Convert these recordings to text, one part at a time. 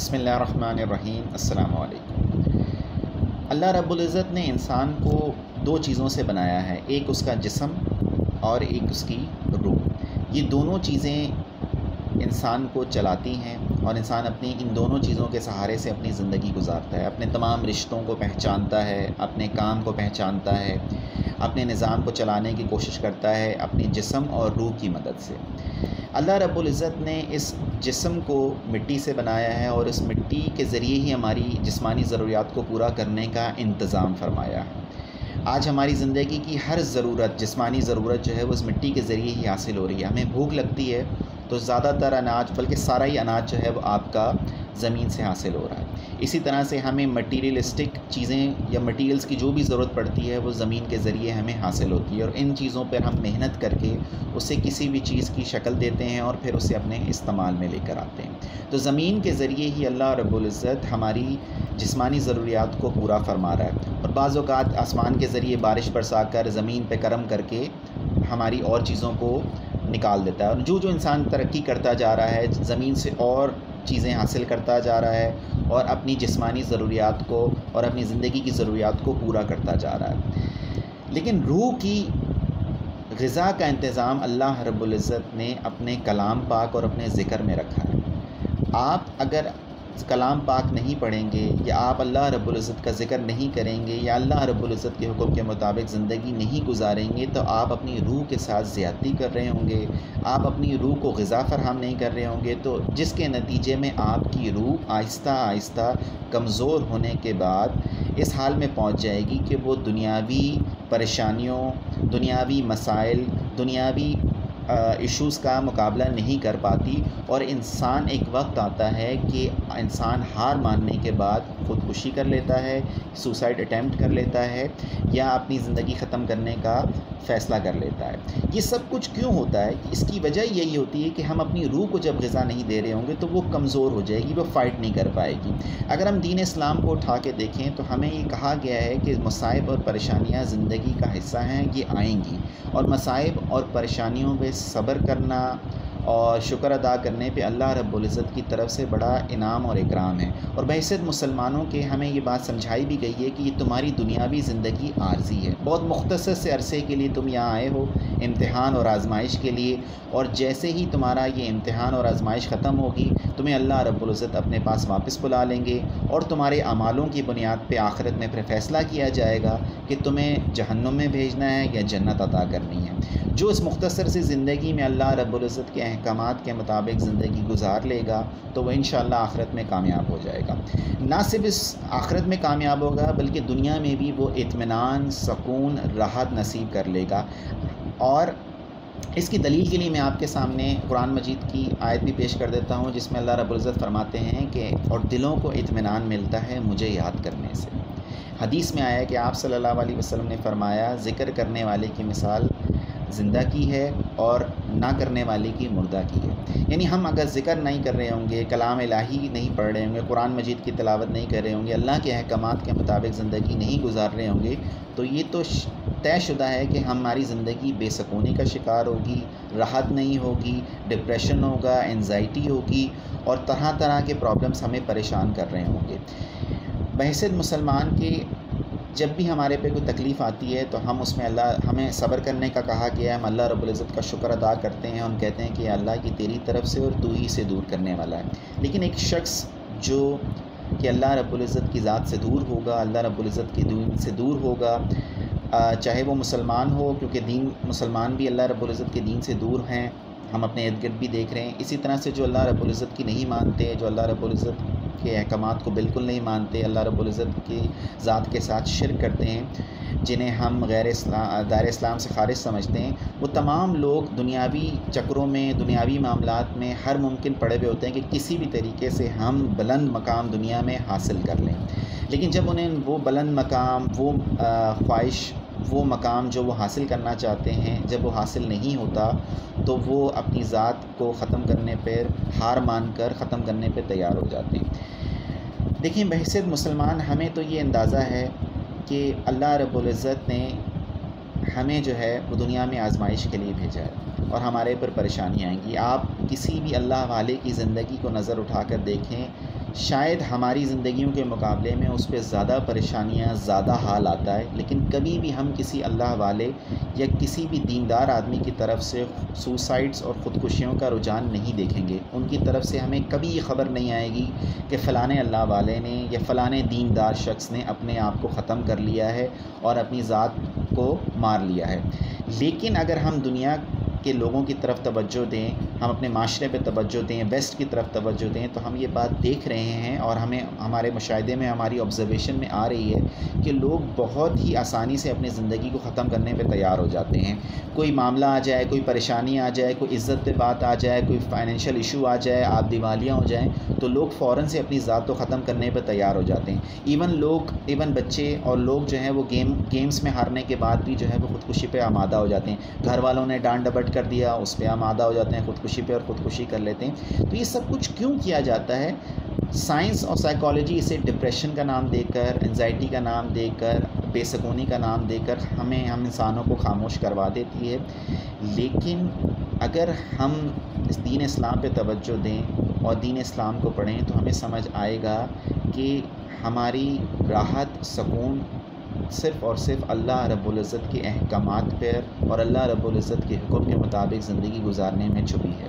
بسم اللہ الرحمن الرحیم۔ السلام علیکم۔ اللہ رب العزت نے انسان کو دو چیزوں سے بنایا ہے، ایک اس کا جسم اور ایک اس کی روح۔ یہ دونوں چیزیں انسان کو چلاتی ہیں اور انسان اپنی ان دونوں چیزوں کے سہارے سے اپنی زندگی گزارتا ہے، اپنے تمام رشتوں کو پہچانتا ہے، اپنے کام کو پہچانتا ہے، اپنے نظام کو چلانے کی کوشش کرتا ہے اپنی جسم اور روح کی مدد سے۔ اللہ رب العزت نے اس جسم کو مٹی سے بنایا ہے اور اس مٹی کے ذریعے ہی ہماری جسمانی ضروریات کو پورا کرنے کا انتظام فرمایا ہے۔ آج ہماری زندگی کی ہر ضرورت، جسمانی ضرورت جو ہے وہ اس مٹی کے ذریعے ہی حاصل ہو رہی ہے۔ ہمیں بھوک لگتی ہے تو زیادہ تر اناج، بلکہ سارا ہی اناج جو ہے وہ آپ کا زمین سے حاصل ہو رہا ہے۔ اسی طرح سے ہمیں مٹیریلسٹک چیزیں یا مٹیریلز کی جو بھی ضرورت پڑتی ہے وہ زمین کے ذریعے ہمیں حاصل ہوتی ہے، اور ان چیزوں پر ہم محنت کر کے اسے کسی بھی چیز کی شکل دیتے ہیں اور پھر اسے اپنے استعمال میں لے کر آتے ہیں۔ تو زمین کے ذریعے ہی اللہ رب العزت ہماری جسمانی ضروریات کو پورا فرما رہا ہے، اور بعض اوقات آسمان کے ذریعے بارش برسا کر زمین پہ کرم کر کے ہماری اور چیزوں کو نکال دیتا ہے۔ اور جو انسان ترقی کرتا جا رہا ہے، زمین سے اور چیزیں حاصل کرتا جا رہا ہے اور اپنی جسمانی ضروریات کو اور اپنی زندگی کی ضروریات کو پورا کرتا جا رہا ہے۔ لیکن روح کی غذا کا انتظام اللہ رب العزت نے اپنے کلام پاک اور اپنے ذکر میں رکھا ہے۔ آپ اگر کلام پاک نہیں پڑھیں گے، یا آپ اللہ رب العزت کا ذکر نہیں کریں گے، یا اللہ رب العزت کے حکم کے مطابق زندگی نہیں گزاریں گے، تو آپ اپنی روح کے ساتھ زیادتی کر رہے ہوں گے، آپ اپنی روح کو غذا فراہم نہیں کر رہے ہوں گے، تو جس کے نتیجے میں آپ کی روح آہستہ آہستہ کمزور ہونے کے بعد اس حال میں پہنچ جائے گی کہ وہ دنیاوی پریشانیوں، دنیاوی مسائل، دنیاوی ایشوز کا مقابلہ نہیں کر پاتی، اور انسان ایک وقت آتا ہے کہ انسان ہار ماننے کے بعد خودکشی کر لیتا ہے، سوسائڈ اٹیمپٹ کر لیتا ہے، یا اپنی زندگی ختم کرنے کا فیصلہ کر لیتا ہے۔ یہ سب کچھ کیوں ہوتا ہے؟ اس کی وجہ یہی ہوتی ہے کہ ہم اپنی روح کو جب غذا نہیں دے رہے ہوں گے تو وہ کمزور ہو جائے گی، وہ فائٹ نہیں کر پائے گی۔ اگر ہم دین اسلام کو اٹھا کے دیکھیں تو ہمیں یہ کہا گیا ہے کہ مصائب اور پریشانیاں زندگی کا حصہ ہیں، یہ آئیں گی، اور مصائب اور پریشانیوں پہ صبر کرنا اور شکر ادا کرنے پہ اللہ رب العزت کی طرف سے بڑا انعام اور اکرام ہے۔ اور بحیثیت مسلمانوں کے ہمیں یہ بات سمجھائی بھی گئی ہے کہ یہ تمہاری دنیاوی زندگی عارضی ہے، بہت مختصر سے عرصے کے لیے تم یہاں آئے ہو امتحان اور آزمائش کے لیے، اور جیسے ہی تمہارا یہ امتحان اور آزمائش ختم ہوگی تمہیں اللہ رب العزت اپنے پاس واپس بلا لیں گے، اور تمہارے اعمالوں کی بنیاد پہ آخرت میں پھر فیصلہ کیا جائے گا کہ تمہیں جہنم میں بھیجنا ہے یا جنت عطا کرنی ہے۔ جو اس مختصر سی زندگی میں اللہ رب العزت کے احکامات کے مطابق زندگی گزار لے گا تو وہ انشاءاللہ آخرت میں کامیاب ہو جائے گا۔ نہ صرف اس آخرت میں کامیاب ہوگا بلکہ دنیا میں بھی وہ اطمینان، سکون، راحت نصیب کر لے گا۔ اور اس کی دلیل کے لیے میں آپ کے سامنے قرآن مجید کی آیت بھی پیش کر دیتا ہوں، جس میں اللہ رب العزت فرماتے ہیں کہ اور دلوں کو اطمینان ملتا ہے مجھے یاد کرنے سے۔ حدیث میں آیا ہے کہ آپ صلی اللہ علیہ وسلم نے فرمایا، ذکر کرنے والے کی مثال زندہ کی ہے اور نہ کرنے والے کی مردہ کی ہے۔ یعنی ہم اگر ذکر نہیں کر رہے ہوں گے، کلام الہی نہیں پڑھ رہے ہوں گے، قرآن مجید کی تلاوت نہیں کر رہے ہوں گے، اللہ کے احکامات کے مطابق زندگی نہیں گزار رہے ہوں گے، تو یہ تو طے شدہ ہے کہ ہماری زندگی بے سکونی کا شکار ہوگی، راحت نہیں ہوگی، ڈپریشن ہوگا، انزائٹی ہوگی، اور طرح طرح کے پرابلمس ہمیں پریشان کر رہے ہوں گے۔ بحیثیت مسلمان کے جب بھی ہمارے پہ کوئی تکلیف آتی ہے تو ہم اس میں ہمیں صبر کرنے کا کہا گیا ہے، ہم اللہ رب العزت کا شکر ادا کرتے ہیں، ہم کہتے ہیں کہ اللہ یہ تیری طرف سے اور تو ہی سے دور کرنے والا ہے۔ لیکن ایک شخص جو کہ اللہ رب العزت کی ذات سے دور ہوگا، اللہ رب العزت کی دین سے دور ہوگا، چاہے وہ مسلمان ہو، کیونکہ مسلمان بھی اللہ رب العزت کے دین سے دور ہیں، ہم اپنے ارد گرد بھی دیکھ رہے ہیں۔ اسی طرح سے جو اللہ رب العزت کی نہیں مانتے، جو اللہ رب العزت کے احکامات کو بالکل نہیں مانتے، اللہ رب العزت کی ذات کے ساتھ شرک کرتے ہیں، جنہیں ہم دائرہ اسلام سے خارج سمجھتے ہیں، وہ تمام لوگ دنیاوی چکروں میں، دنیاوی معاملات میں ہر ممکن پڑے ہوئے ہوتے ہیں کہ کسی بھی طریقے سے ہم بلند مقام دنیا میں حاصل کر لیں۔ لیکن جب انہیں وہ بلند مقام، وہ خواہش، وہ مقام جو وہ حاصل کرنا چاہتے ہیں جب وہ حاصل نہیں ہوتا تو وہ اپنی ذات کو ختم کرنے پر، ہار مان کر ختم کرنے پہ تیار ہو جاتے ہیں۔ دیکھیں بحیثیت مسلمان ہمیں تو یہ اندازہ ہے کہ اللہ رب العزت نے ہمیں جو ہے وہ دنیا میں آزمائش کے لیے بھیجا ہے، اور ہمارے پر پریشانیاں آئیں گی۔ آپ کسی بھی اللہ والے کی زندگی کو نظر اٹھا کر دیکھیں، شاید ہماری زندگیوں کے مقابلے میں اس پہ زیادہ پریشانیاں، زیادہ حال آتا ہے، لیکن کبھی بھی ہم کسی اللہ والے یا کسی بھی دیندار آدمی کی طرف سے سوسائڈس اور خودکشیوں کا رجحان نہیں دیکھیں گے۔ ان کی طرف سے ہمیں کبھی یہ خبر نہیں آئے گی کہ فلاں اللہ والے نے یا فلاں دیندار شخص نے اپنے آپ کو ختم کر لیا ہے اور اپنی ذات کو مار لیا ہے۔ لیکن اگر ہم دنیا کے لوگوں کی طرف توجہ دیں، ہم اپنے معاشرے پہ توجہ دیں، ویسٹ کی طرف توجہ دیں، تو ہم یہ بات دیکھ رہے ہیں اور ہمیں ہمارے مشاہدے میں، ہماری آبزرویشن میں آ رہی ہے کہ لوگ بہت ہی آسانی سے اپنی زندگی کو ختم کرنے پہ تیار ہو جاتے ہیں۔ کوئی معاملہ آ جائے، کوئی پریشانی آ جائے، کوئی عزت پہ بات آ جائے، کوئی فائنینشیل ایشو آ جائے، آپ دیوالیاں ہو جائیں، تو لوگ فوراً سے اپنی ذات کو ختم کرنے پہ تیار ہو جاتے ہیں۔ ایون بچے اور لوگ جو ہیں وہ گیمز میں ہارنے کے بعد بھی جو ہے وہ خودکشی پہ آمادہ ہو جاتے ہیں۔ گھر والوں نے ڈانٹ ڈپٹ کر دیا، اس پہ آمادہ ہو جاتے ہیں خودکشی پہ اور خودکشی کر لیتے ہیں۔ تو یہ سب کچھ کیوں کیا جاتا ہے؟ سائنس اور سائیکالوجی اسے ڈپریشن کا نام دے کر، انزائٹی کا نام دے کر، بے سکونی کا نام دے کر ہم انسانوں کو خاموش کروا دیتی ہے۔ لیکن اگر ہم اس دین اسلام پہ توجہ دیں اور دین اسلام کو پڑھیں تو ہمیں سمجھ آئے گا کہ ہماری راحت، سکون صرف اور صرف اللہ رب العزت کے احکامات پر اور اللہ رب العزت کے حکم کے مطابق زندگی گزارنے میں چھپی ہے۔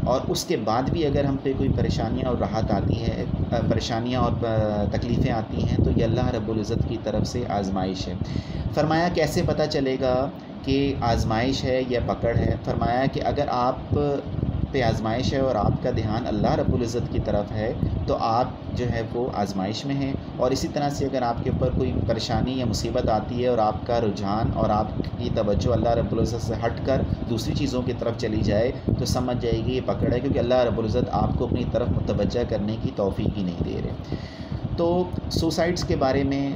اور اس کے بعد بھی اگر ہم پہ کوئی پریشانیاں اور راحت آتی ہے، پریشانیاں اور تکلیفیں آتی ہیں، تو یہ اللہ رب العزت کی طرف سے آزمائش ہے۔ فرمایا کیسے پتہ چلے گا کہ آزمائش ہے یا پکڑ ہے؟ فرمایا کہ اگر آپ پہ آزمائش ہے اور آپ کا دھیان اللہ رب العزت کی طرف ہے تو آپ جو ہے وہ آزمائش میں ہیں، اور اسی طرح سے اگر آپ کے اوپر کوئی پریشانی یا مصیبت آتی ہے اور آپ کا رجحان اور آپ کی توجہ اللہ رب العزت سے ہٹ کر دوسری چیزوں کی طرف چلی جائے تو سمجھ جائے گی یہ پکڑ ہے، کیونکہ اللہ رب العزت آپ کو اپنی طرف متوجہ کرنے کی توفیق ہی نہیں دے رہے۔ تو سوسائڈس کے بارے میں،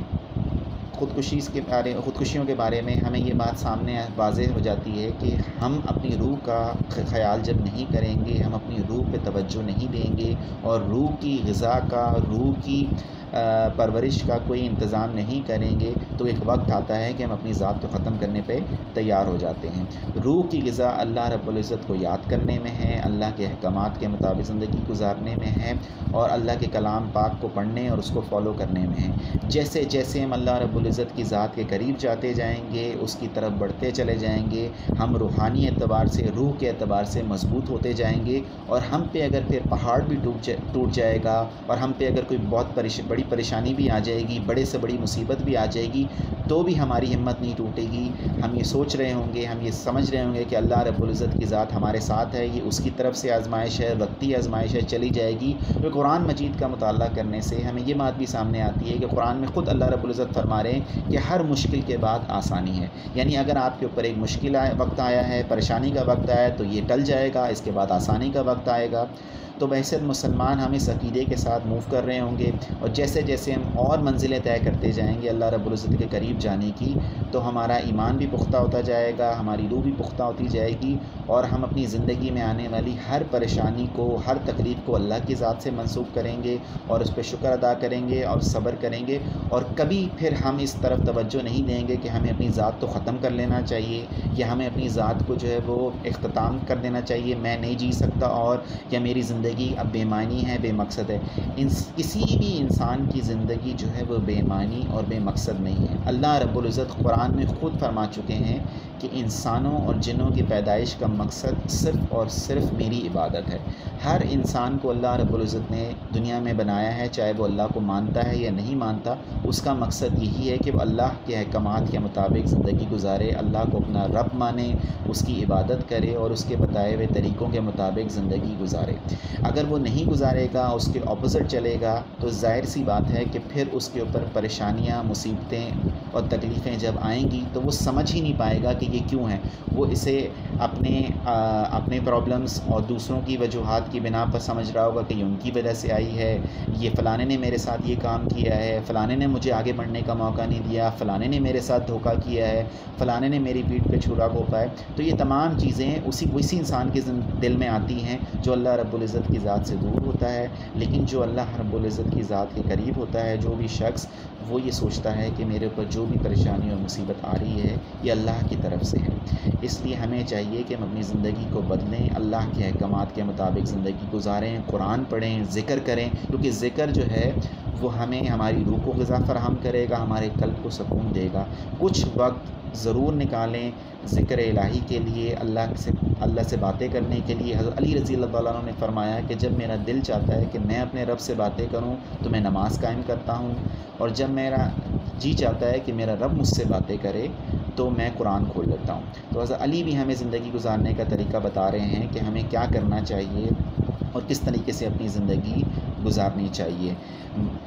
خودکشیوں کے بارے میں ہمیں یہ بات سامنے واضح ہو جاتی ہے کہ ہم اپنی روح کا خیال جب نہیں کریں گے، ہم اپنی روح پہ توجہ نہیں دیں گے اور روح کی غذا کا، روح کی پرورش کا کوئی انتظام نہیں کریں گے، تو ایک وقت آتا ہے کہ ہم اپنی ذات کو ختم کرنے پہ تیار ہو جاتے ہیں۔ روح کی غذا اللہ رب العزت کو یاد کرنے میں ہے، اللہ کے احکامات کے مطابق زندگی گزارنے میں ہے، اور اللہ کے کلام پاک کو پڑھنے اور اس کو فالو کرنے میں ہے۔ جیسے جیسے ہم اللہ رب العزت کی ذات کے قریب جاتے جائیں گے، اس کی طرف بڑھتے چلے جائیں گے، ہم روحانی اعتبار سے، روح کے اعتبار سے مضبوط ہوتے جائیں گے، اور ہم پہ اگر پھر پہاڑ بھی ٹوٹ جائے گا اور ہم پہ اگر کوئی بہت بڑی پریشانی بھی آ جائے گی، بڑے سے بڑی مصیبت بھی آ جائے گی، تو بھی ہماری ہمت نہیں ٹوٹے گی۔ ہم یہ سوچ رہے ہوں گے، ہم یہ سمجھ رہے ہوں گے کہ اللہ رب العزت کی ذات ہمارے ساتھ ہے، یہ اس کی طرف سے آزمائش ہے، وقتی آزمائش ہے، چلی جائے گی۔ تو قرآن مجید کا مطالعہ کرنے سے ہمیں یہ بات بھی سامنے آتی ہے کہ قرآن میں خود اللہ رب العزت فرما رہے ہیں کہ ہر مشکل کے بعد آسانی ہے۔ یعنی اگر آپ کے اوپر ایک مشکل وقت آیا ہے، پریشانی کا وقت آیا ہے، تو یہ ٹل جائے گا، اس کے بعد آسانی کا وقت آئے گا۔ تو بحیثیت مسلمان ہم اس عقیدے کے ساتھ موو کر رہے ہوں گے، اور جیسے جیسے ہم اور منزلیں طے کرتے جائیں گے اللہ رب العزت کے قریب جانے کی، تو ہمارا ایمان بھی پختہ ہوتا جائے گا، ہماری روح بھی پختہ ہوتی جائے گی، اور ہم اپنی زندگی میں آنے والی ہر پریشانی کو، ہر تکلیف کو اللہ کی ذات سے منسوب کریں گے اور اس پہ شکر ادا کریں گے اور صبر کریں گے، اور کبھی پھر ہم اس طرف توجہ نہیں دیں گے کہ ہمیں اپنی ذات تو ختم کر لینا چاہیے، یا ہمیں اپنی ذات کو جو ہے وہ اختتام کر دینا چاہیے، میں نہیں جی سکتا، اور یا میری زندگی اب بے معنی ہے، بے مقصد ہے۔ کسی بھی انسان کی زندگی جو ہے وہ بے معنی اور بے مقصد نہیں ہے۔ اللہ رب العزت قرآن میں خود فرما چکے ہیں کہ انسانوں اور جنوں کی پیدائش کا مقصد صرف اور صرف میری عبادت ہے۔ ہر انسان کو اللہ رب العزت نے دنیا میں بنایا ہے، چاہے وہ اللہ کو مانتا ہے یا نہیں مانتا، اس کا مقصد یہی ہے کہ وہ اللہ کے احکامات کے مطابق زندگی گزارے، اللہ کو اپنا رب مانے، اس کی عبادت کرے اور اس کے بتائے ہوئے طریقوں کے مطابق زندگی گزارے۔ اگر وہ نہیں گزارے گا، اس کے اپوزٹ چلے گا، تو ظاہر سی بات ہے کہ پھر اس کے اوپر پریشانیاں، مصیبتیں اور تکلیفیں جب آئیں گی تو وہ سمجھ ہی نہیں پائے گا کہ یہ کیوں ہیں۔ وہ اسے اپنے پرابلمس اور دوسروں کی وجوہات کی بنا پر سمجھ رہا ہوگا کہ یہ ان کی وجہ سے آئی ہے، یہ فلانے نے میرے ساتھ یہ کام کیا ہے، فلانے نے مجھے آگے بڑھنے کا موقع نہیں دیا، فلانے نے میرے ساتھ دھوکہ کیا ہے، فلانے نے میری پیٹھ پہ چھرا گھونپا ہے۔ تو یہ تمام چیزیں اسی انسان کے دل میں آتی ہیں جو اللہ رب العزت کی ذات سے دور ہوتا ہے۔ لیکن جو اللہ رب العزت کی ذات کے قریب ہوتا ہے، جو بھی شخص وہ یہ سوچتا ہے کہ میرے اوپر جو بھی پریشانی اور مصیبت آ رہی ہے یہ اللہ کی طرف سے ہے۔ اس لیے ہمیں چاہیے کہ ہم اپنی زندگی کو بدلیں، اللہ کے احکامات کے مطابق زندگی گزاریں، قرآن پڑھیں، ذکر کریں، کیونکہ ذکر جو ہے وہ ہمیں ہماری روح کو غذا فراہم کرے گا، ہمارے قلب کو سکون دے گا۔ کچھ وقت ضرور نکالیں ذکر الہی کے لیے، اللہ سے باتیں کرنے کے لیے۔ حضرت علی رضی اللہ تعالیٰ عنہ نے فرمایا کہ جب میرا دل چاہتا ہے کہ میں اپنے رب سے باتیں کروں تو میں نماز قائم کرتا ہوں، اور جب میرا جی چاہتا ہے کہ میرا رب مجھ سے باتیں کرے تو میں قرآن کھول لیتا ہوں۔ تو حضرت علی بھی ہمیں زندگی گزارنے کا طریقہ بتا رہے ہیں کہ ہمیں کیا کرنا چاہیے اور کس طریقے سے اپنی زندگی گزارنی چاہیے۔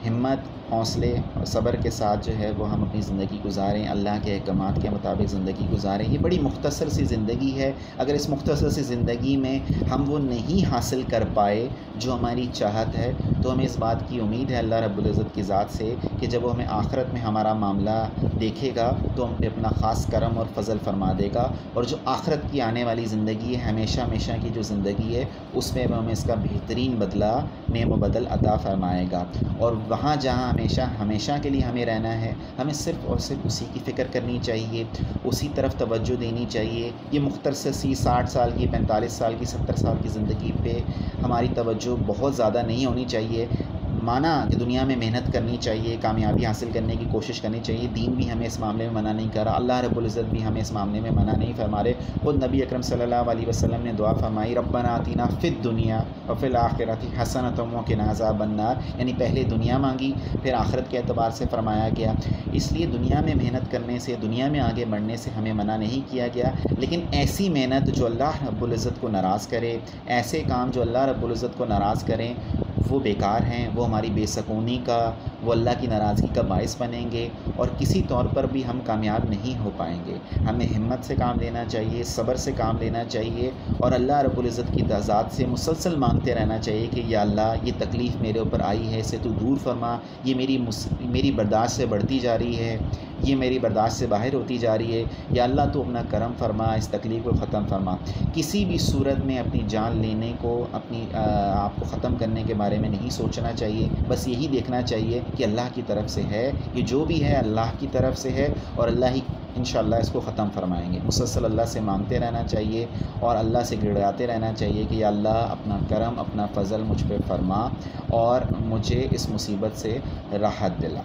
ہمت، حوصلے اور صبر کے ساتھ جو ہے وہ ہم اپنی زندگی گزاریں، اللہ کے احکامات کے مطابق زندگی گزاریں۔ یہ بڑی مختصر سی زندگی ہے، اگر اس مختصر سی زندگی میں ہم وہ نہیں حاصل کر پائے جو ہماری چاہت ہے تو ہمیں اس بات کی امید ہے اللہ رب العزت کی ذات سے کہ جب وہ ہمیں آخرت میں ہمارا معاملہ دیکھے گا تو ہم پہ اپنا خاص کرم اور فضل فرما دے گا، اور جو آخرت کی آنے والی زندگی ہے، ہمیشہ ہمیشہ کی جو زندگی ہے، اس میں وہ ہمیں اس کا بہترین بدلہ، نعم و بدل عطا فرمائے گا۔ اور وہاں جہاں ہمیشہ کے لیے ہمیں رہنا ہے، ہمیں صرف اور صرف اسی کی فکر کرنی چاہیے، اسی طرف توجہ دینی چاہیے۔ یہ مختصر سی 60 سال کی، 45 سال کی، 70 سال کی زندگی پہ ہماری توجہ بہت زیادہ نہیں ہونی چاہیے۔ مانا کہ دنیا میں محنت کرنی چاہیے، کامیابی حاصل کرنے کی کوشش کرنی چاہیے، دین بھی ہمیں اس معاملے میں منع نہیں کر رہا، اللہ رب العزت بھی ہمیں اس معاملے میں منع نہیں فرما رہے۔ خود نبی اکرم صلی اللہ علیہ وسلم نے دعا فرمائی، ربنا آتنا فی الدنیا وفی الآخرۃ حسنۃ وقنا عذاب النار، یعنی پہلے دنیا مانگی پھر آخرت کے اعتبار سے فرمایا گیا۔ اس لیے دنیا میں محنت کرنے سے، دنیا میں آگے بڑھنے سے ہمیں منع نہیں کیا گیا، لیکن ایسی محنت جو اللہ رب العزت کو ناراض کرے، ایسے کام جو اللہ رب العزت کو ناراض کریں وہ بیکار ہیں، وہ ہماری بے سکونی کا، وہ اللہ کی ناراضگی کا باعث بنیں گے، اور کسی طور پر بھی ہم کامیاب نہیں ہو پائیں گے۔ ہمیں ہمت سے کام لینا چاہیے، صبر سے کام لینا چاہیے، اور اللہ رب العزت کی ذات سے مسلسل مانگتے رہنا چاہیے کہ یا اللہ یہ تکلیف میرے اوپر آئی ہے اسے تو دور فرما، یہ میری برداشت سے بڑھتی جا رہی ہے، یہ میری برداشت سے باہر ہوتی جا رہی ہے، یا اللہ تو اپنا کرم فرما، اس تکلیف کو ختم فرما۔ کسی بھی صورت میں اپنی جان لینے کو، اپنی آپ کو ختم کرنے کے بارے میں نہیں سوچنا چاہیے، بس یہی دیکھنا چاہیے کہ اللہ کی طرف سے ہے، یہ جو بھی ہے اللہ کی طرف سے ہے، اور اللہ ہی انشاءاللہ اس کو ختم فرمائیں گے۔ مسلسل اللہ سے مانگتے رہنا چاہیے اور اللہ سے گڑگڑاتے رہنا چاہیے کہ یا اللہ اپنا کرم، اپنا فضل مجھ پہ فرما اور مجھے اس مصیبت سے راحت دلا۔